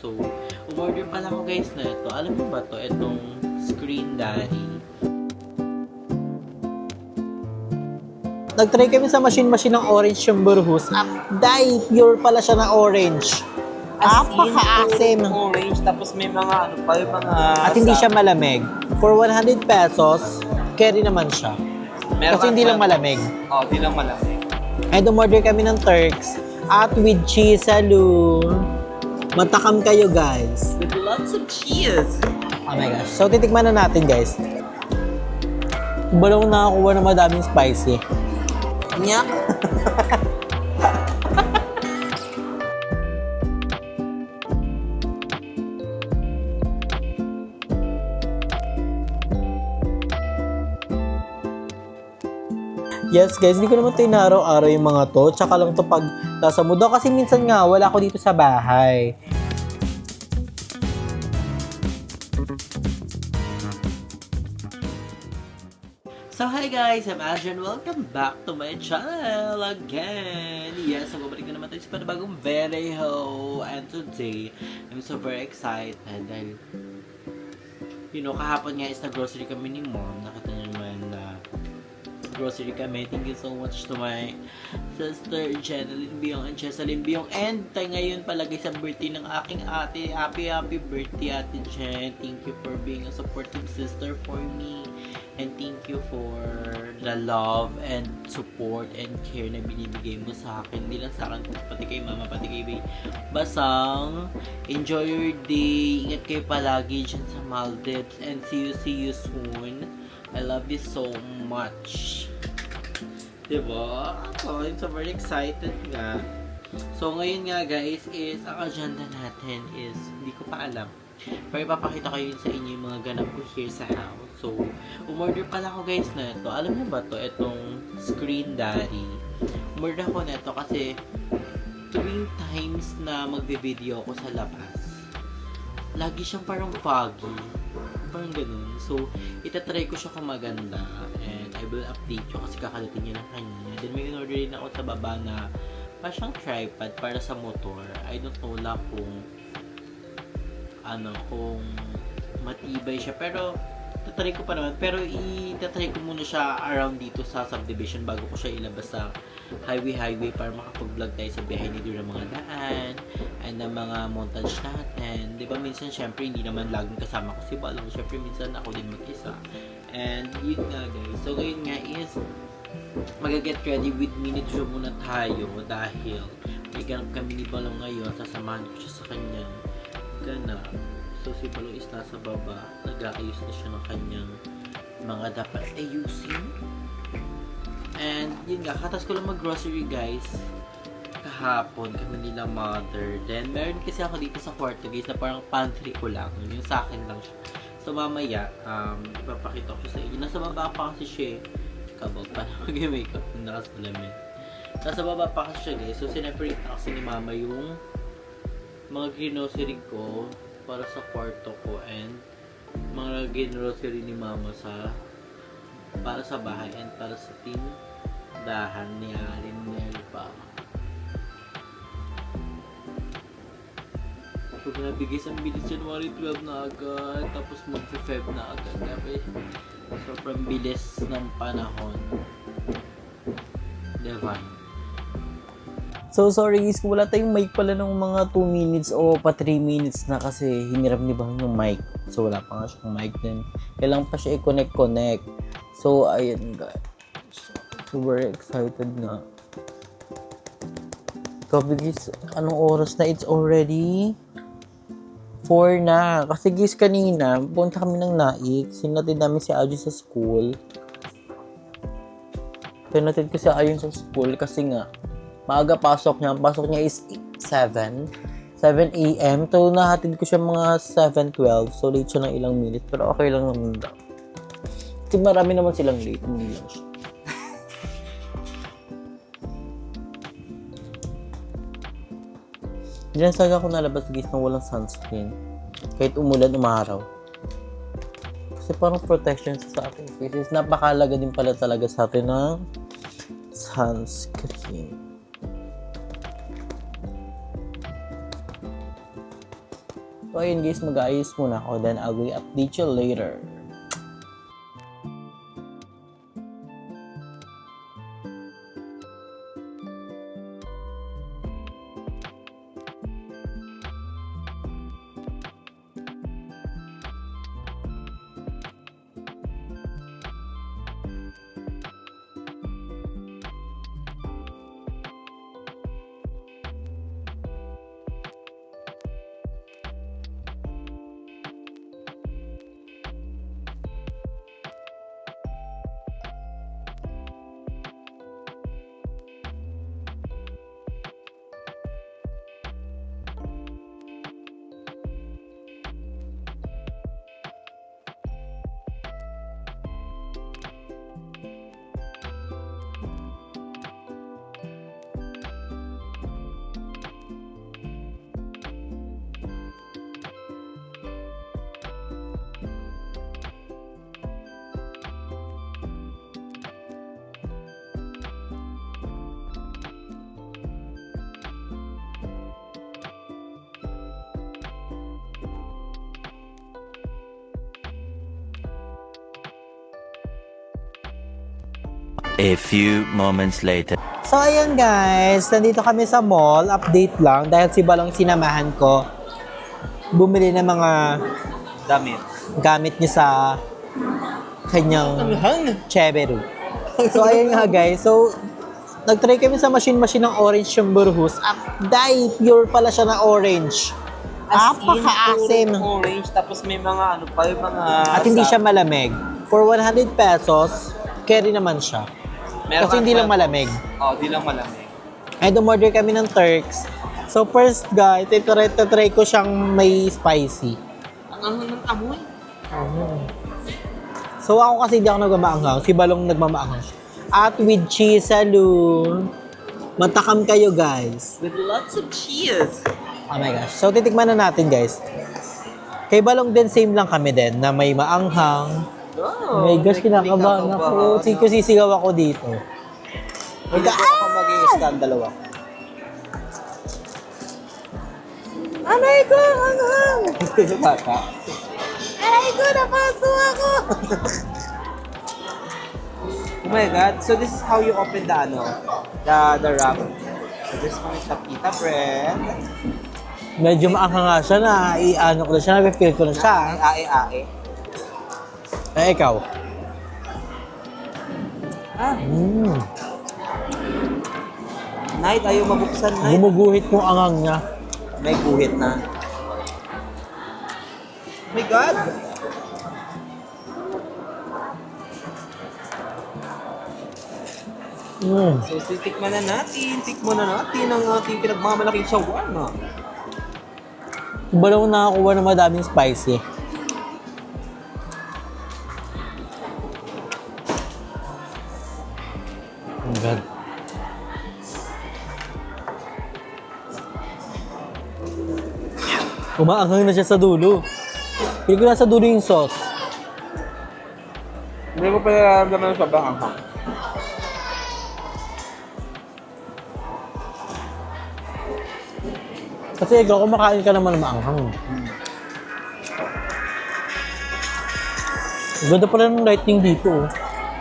So, umorder pala ako guys na ito. Alam mo ba to? Itong Screen Daddy. Nag-try kami sa machine ng orange yung burhus. Dahil pure pala siya na orange. Apaka-asim. Orange, tapos may mga ano pa, yung mga... At hindi siya malamig. For 100 pesos, carry naman siya. Kasi hindi lang malamig. Oo, hindi lang malamig. And umorder kami ng Turks at with cheese, hello. Matakam kayo guys. With lots of cheese. Oh my gosh. So titikman na natin guys. Balong nakakuha na madaming spicy. Nya. Yes guys, hindi ko naman ito inaaraw-araw yung mga to. Tsaka lang to pag nasa mundo. Kasi minsan nga, wala ako dito sa bahay. So hi guys, I'm Adrian. Welcome back to my channel again. Yes, bumalik na naman tayo sa panibagong video. And today, I'm so very excited dahil kahapon nga is na-grocery kami ni Mom. Nakita niyo naman na grocery kami. Thank you so much to my sister Jeneline Biong and Chesaline Biong. And tayo ngayon pala guys ang birthday ng aking ate. Happy birthday Ate Jen. Thank you for being a supportive sister for me. And thank you for the love and support and care na binibigay mo sa akin. Hindi lang sa akin, pati kay mama, pati kay Basang. Enjoy your day. Ingat kayo palagi dyan sa Maldives. And see you soon. I love you so much. Diba? I'm so very excited nga. So, ngayon nga guys is, ang agenda natin is, hindi ko pa alam. Pero ipapakita ko yun sa inyo yung mga ganap ko here sa house. So, umorder pala ako guys na ito. Alam mo ba to? Itong Screen Daddy. Umorder ako na ito kasi tuwing times na magbe-video ako sa labas, lagi siyang parang foggy. Parang ganun. So, itatry ko siya kung maganda. And I will update you kasi kakalitin niya ng kanya. Then may in-order rin ako sa baba na parang tripod para sa motor. I don't know lang kung matibay siya. Pero, itatry ko pa naman. Pero, itatry ko muna siya around dito sa subdivision bago ko siya ilabas sa highway para makapag-vlog tayo sa behind dito ng mga daan and ng mga montage natin. Di ba minsan syempre hindi naman laging kasama ko si Balong. Syempre minsan ako din mag-isa. And yun nga guys. So ngayon nga is mag-get ready with minute show muna tayo dahil may ganap kami ni Balong ngayon. Sasamahan ko siya sa kanyang ganap. So si Balong is nasa baba. Nag-aayos na siya ng kanyang mga dapat ayusin. And yun nga, katas ko lang mag-grocery guys kahapon kami nila mother. Then meron kasi ako dito sa kwarto guys na parang pantry ko lang. Yung sa akin lang siya. So mamaya, ipapakita ko sa inyo. Nasa baba pa kasi siya. Kabog pa na mag-makeup. Nakasalamin. Nasa baba pa kasi siya guys. So sineperate na kasi ni mama yung mga grocery ko para sa kwarto ko. And mga grocery ni mama para sa bahay and para sa tindahan ni Arin Nelpa. So, grabe guys, ang bilis January 12 na agad, tapos mag-Feb na agad. Grabe, sobrang bilis ng panahon. Divine. So, sorry guys, kung wala tayong mic pala ng mga 2 minutes o pa 3 minutes na kasi hiniram ni Bang yung mic. So, wala pa nga siyang mic din. Kailangan pa siya i-connect. So, ayun guys. So, very excited na. Grabe guys, anong oras na? It's already 4 na. Kasi guys, kanina, punta kami ng Naik. Sinatid namin si Audrey sa school. Pinatid ko si Ayon sa school kasi nga, maaga pasok niya. Ang pasok niya is 7 a.m. So, nahatid ko siya mga 7:12. So, late siya ng ilang minutes. Pero okay lang naman daw. Kasi marami naman silang late. Hindi lang siya. Diyan saga ako nalabas guys na walang sunscreen. Kahit umulan, umaraw. Kasi parang protection sa ating faces. Napakalaga din pala talaga sa atin ng sunscreen. So ayun guys, mag-aayos muna ako. Then I will update you later. A few moments later. So ayun guys, nandito kami sa mall. Update lang dahil si Balong sinamahan ko. Bumili ng mga Damit. gamit niya sa kanyang Cheberu. So ayun nga guys, so nagtry kami sa machine ng orange yung burhus. Dahil pure pala siya na orange. Apaka-asim. puro orange, tapos may mga ano pa, yung mga... At hindi siya malamig. For 100 pesos, carry naman siya. Meron Kasi hindi lang malamig. Di lang malamig. And umorder kami ng Turks. So first guys, try ko siyang may spicy. Ang ng amoy. So ako kasi hindi ako nagmamaanghang. Si Balong nagmamaanghang siya. At with cheese saloon. Matakam kayo guys. With lots of cheese. Oh my gosh. So titikman na natin guys. Kay Balong din same lang kami din na may maanghang. Oh my gosh, kinakabahan ako. Sisigaw ako dito. Hindi ako mag-i-skandalo ako. Aray ko! Anghang! Bata. Aray ko! Napaso ako! Oh my God. So this is how you open the the wrap. So this one is the pita bread. Medyo maanghang nga siya na i-ano ko na siya, na-feel ko na siya. Ae. Eh, ikaw? Night, ayaw mabuksan, Night. Gumuguhit yung angang niya. May guhit na. Oh my God! So, titikman na natin. Tikman na natin ang ating pinagmamalaking shawarma. Balong nakakuha ng madaming spicy. Oh my God. Umaanghang na siya sa dulo. Hindi ko nasa dulo yung sauce. Hindi ko pala nararamdaman ng sobrang anghang. Kasi ikaw, kumakain ka naman ng maanghang. Ang ganda pala ng lighting dito. Oh.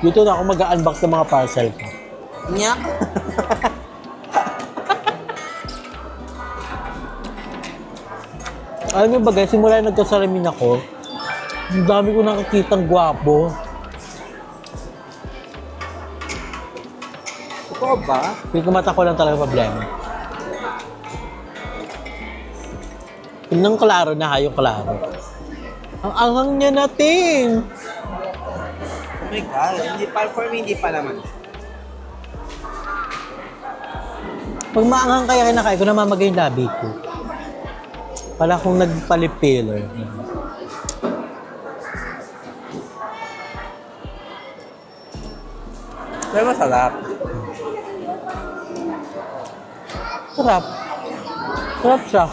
Dito na ako mag-unbox ng mga parcel ko. Nyak! Alam niyo ba guys, simula nagkasalamin ako, ang dami ko nakikitang gwapo. Totoo ba? Hindi ko mata ko lang talaga problema. Yung klaro na ha, yung klaro. Ang anghang niya natin! Oh my God, hindi pa, for me, hindi pa naman. Pag maanghang kaya kinakain ko, namamagay yung labi ko. Pala akong nagpalip-pillar. Pero masarap. Sarap. Sarap siya.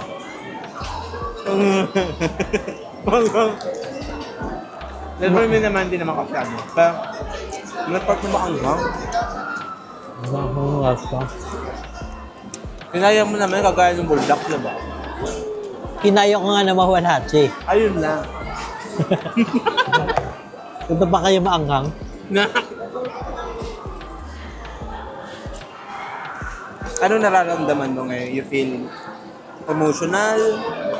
Never me naman, hindi naman kasi ano. Pero, nag-part na maanghang. Ang nga siya. Kinaya mo naman, kagaya ng buldak, diba? Kinaya ko nga na mawala, Che. Ayun lang. Ito pa kayo maanghang? Ano nararamdaman mo ngayon? You feel emotional?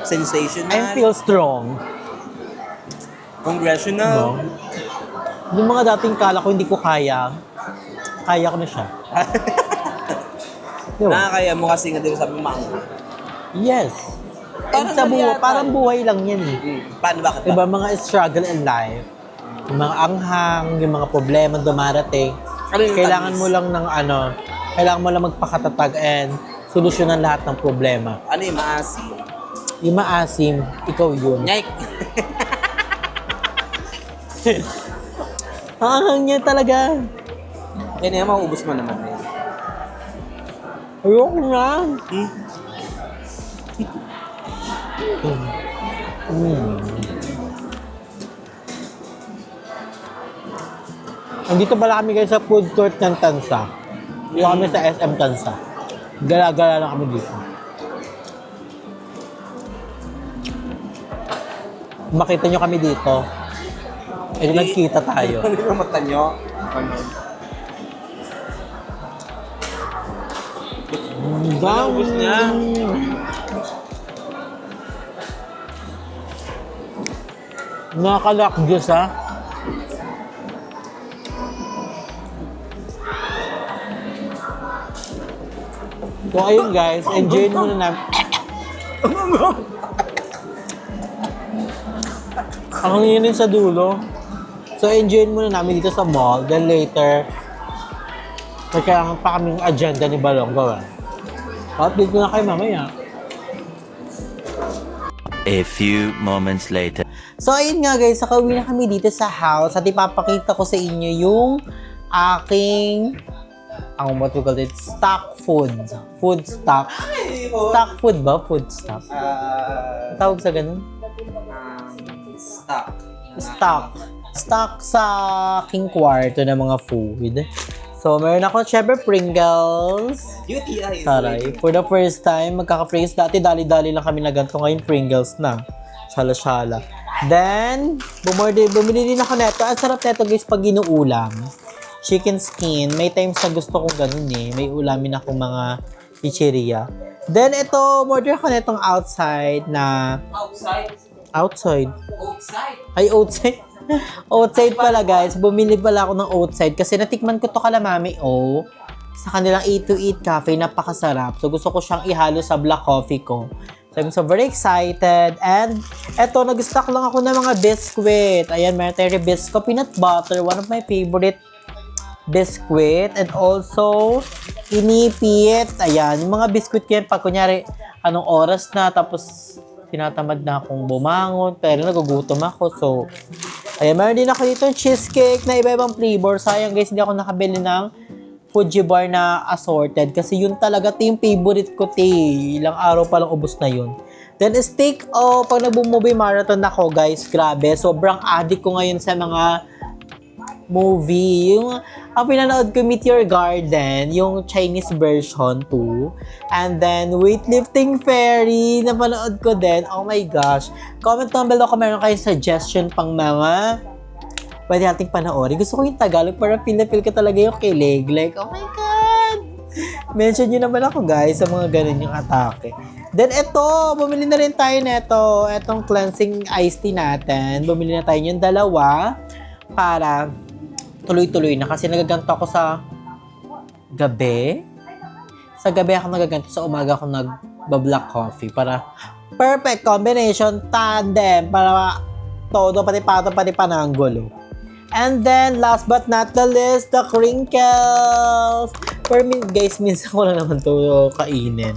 Sensational? I feel strong. Congressional? No? Yung mga dating kala ko hindi ko kaya ko na siya. Diba? Nakakaya mo kasi nga, di ba sabi mo, Yes. And Parang sa buhay, naliyatan. parang buhay lang yan eh. Paano bakit Diba, mga struggle in life, yung mga anghang, yung mga problema dumarating, Ano yung kailangan tamis? mo lang ng kailangan mo lang magpakatatag and solusyonan lahat ng problema. Ano yung maasim? Yung maasim, ikaw yun. Nyek! Ang anghang niya talaga. Yan yan, mauubos mo naman eh. Ayoko na. Andito pala kami guys sa food court ng Tansa. Dito kami sa SM Tansa. Gala-gala lang kami dito. Makita nyo kami dito. Eh, nagkita tayo. Ano yung mata nyo? Ano? Ubus niya. Nakakalak Diyos ha. So ayun guys, enjoyin muna namin. Ang hingin sa dulo. So enjoyin muna namin dito sa mall. Then later, kailangan pa kaming agenda ni Balong gawin. Update ko na kayo mamaya. A few moments later. So, ayun nga guys, nakauwi na kami dito sa house at ipapakita ko sa inyo yung aking, what we call it, stock food. Food stock. Stock food ba? Food stock. Tawag sa ganun? Stock. Stock sa aking kwarto ng mga food. So, meron ako, syempre, Pringles. UTI. Taray. For the first time, magkaka-Pringles. Dati, dali-dali lang kami na ganito. Ngayon, Pringles na. Shala-shala. Then, bumili din ako neto. Ang sarap neto, guys, pag ginuulam. Chicken skin. May times na gusto kong ganun eh. May ulamin akong mga chicheria. Then, ito, order ako netong outside na... Outside? Ay, outside. Outside pala guys, bumili pala ako ng outside kasi natikman ko to kala Mami O sa kanilang Eat to Eat Cafe, napakasarap. So gusto ko siyang ihalo sa black coffee ko. So I'm so very excited. And eto, nag-stock lang ako ng mga biscuit. Ayan, meron tayo Ribisco peanut butter, one of my favorite biscuit. And also, inipit. Ayan, yung mga biscuit ko yan, pag kunyari, anong oras na, tapos tinatamad na akong bumangon, pero nagugutom ako. So, ayan, meron din ako dito yung cheesecake na iba-ibang flavor. Sayang guys, hindi ako nakabili ng Fuji bar na assorted kasi yun talaga yung favorite ko, ilang araw pa lang ubos na yun. Then steak, pag nag-movie marathon ako guys, grabe, sobrang addict ko ngayon sa mga movie. Yung pinanood ko, Meteor Garden, yung Chinese version 2. And then, Weightlifting Fairy, napanood ko din. Oh my gosh. Comment down below kung meron kayong suggestion pang mga pwede nating panoorin. Gusto ko yung Tagalog, para feel ka talaga yung kilig. Like, oh my God! Mention nyo naman ako guys sa mga ganun yung atake. Then ito, bumili na rin tayo nito. Itong cleansing iced tea natin. Bumili na tayo yung dalawa para tuloy-tuloy na kasi nagaganto ako sa gabi. Sa gabi ako nagaganto, sa umaga ako nag-black coffee para perfect combination, tandem, para todo, pati pato, pati pananggolo. And then, last but not the least, the crinkles. Guys, minsan ko lang naman to kainin.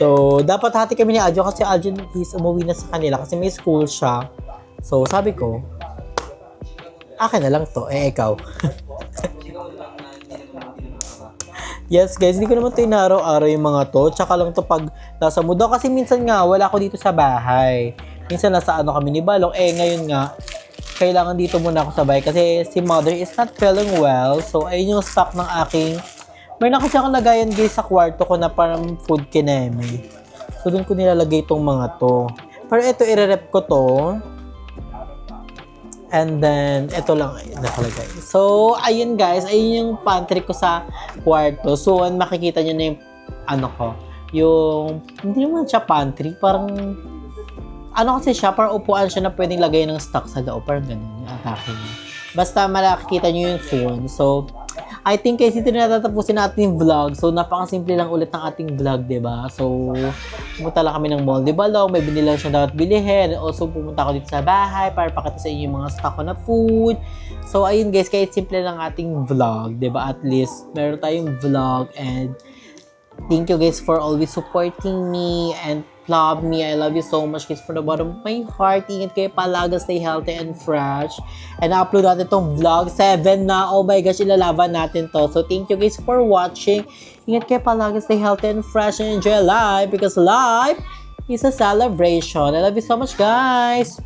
So, dapat hati kami ni Aljo kasi Aljo is umuwi na sa kanila kasi may school siya. So, sabi ko, akin na lang to, ikaw. Yes guys, hindi ko naman ito inaraw-araw yung mga to. Tsaka lang to pag nasa mood ako. Kasi minsan nga, wala ako dito sa bahay. Minsan nasa kami ni Balong. Ngayon nga, kailangan dito muna ako sa bahay. Kasi si mother is not feeling well. So, ayun yung stock ng aking... Mayroon na kasi ako lagayan guys sa kwarto ko na parang food kineme. So, doon ko nilalagay itong mga to. Pero ito, i-rep ko to. And then, ito lang nakalagay. So, ayun guys. Ayun yung pantry ko sa kwarto. So, makikita nyo na yung, ano ko, yung, hindi naman siya pantry. Parang, ano kasi siya, parang upuan siya na pwedeng lagay ng stock sa loob. Parang ganun yung atake niya. Basta makikita nyo yun soon. So, I think guys, ito na natatapusin natin yung vlog. So, napakasimple lang ulit ng ating vlog, diba? So, pumunta lang kami ng Mall de Balong. May binili lang siya dapat bilihin. Also, pumunta ako dito sa bahay para pakita sa inyo yung mga stock ko na food. So, ayun guys, kahit simple lang ating vlog, diba? At least, meron tayong vlog. And, thank you guys for always supporting me and love me. I love you so much guys from the bottom of my heart. Ingat kayo palagi, stay healthy and fresh. And upload natin itong vlog 7 na. Oh my gosh, ilalaban natin to. So thank you guys for watching. Ingat kayo palagi, stay healthy and fresh, and enjoy life because life is a celebration. I love you so much guys.